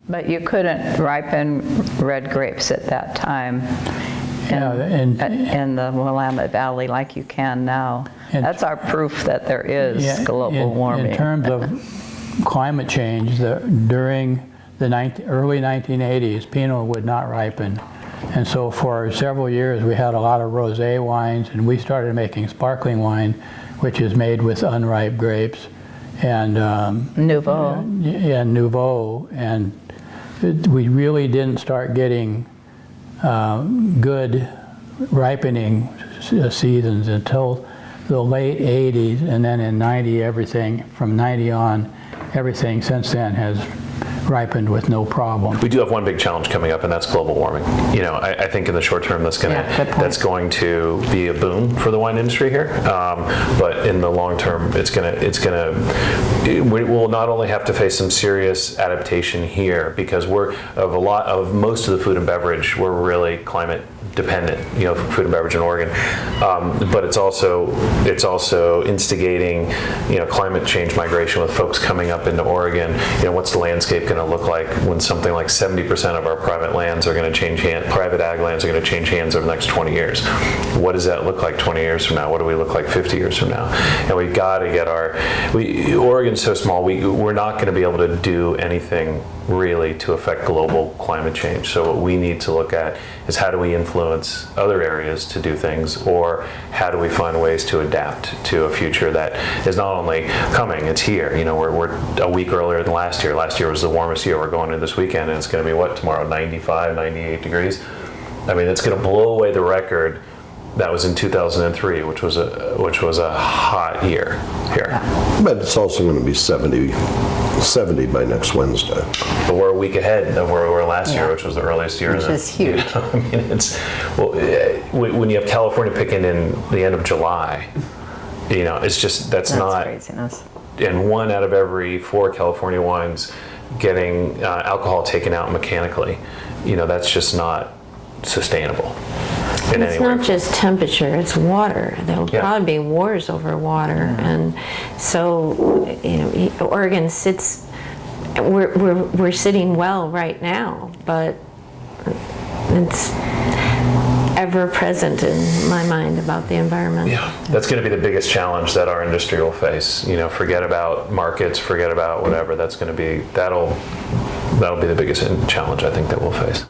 But you couldn't ripen red grapes at that time in the Willamette Valley like you can now. That's our proof that there is global warming. In terms of climate change, during the early 1980s, Pinot would not ripen. And so for several years we had a lot of rosé wines, and we started making sparkling wine, which is made with unripe grapes. And Nouveau. Nouveau. And we really didn't start getting good ripening seasons until the late 80s, and then in 90, from 90 on, everything since then has ripened with no problem. We do have one big challenge coming up, and that's global warming. I think in the short term that's going to be a boon for the wine industry here, but in the long term we will not only have to face some serious adaptation here, because most of the food and beverage, we're really climate dependent, food and beverage in Oregon, but it's also instigating climate change migration with folks coming up into Oregon. What's the landscape going to look like when something like 70% of our private lands are going to change hands, private ag lands are going to change hands over the next 20 years? What does that look like 20 years from now? What do we look like 50 years from now? And we've got to get Oregon's so small, we're not going to be able to do anything really to affect global climate change. So what we need to look at is, how do we influence other areas to do things, or how do we find ways to adapt to a future that is not only coming, it's here. We're a week earlier than last year. Last year was the warmest year. We're going into this weekend, and it's going to be what, tomorrow, 95, 98 degrees? I mean, it's going to blow away the record that was in 2003, which was a hot year here. But it's also going to be 70 by next Wednesday. But we're a week ahead of where we were last year, which was the earliest year. Which is huge. When you have California picking in the end of July, it's just that's not craziness. And 1 out of every 4 California wines getting alcohol taken out mechanically, that's just not sustainable. It's not just temperature, it's water. There'll probably be wars over water. And so, Oregon sits, we're sitting well right now, but it's ever present in my mind about the environment. Yeah, that's going to be the biggest challenge that our industry will face. Forget about markets, forget about whatever. That'll be the biggest challenge I think that we'll face.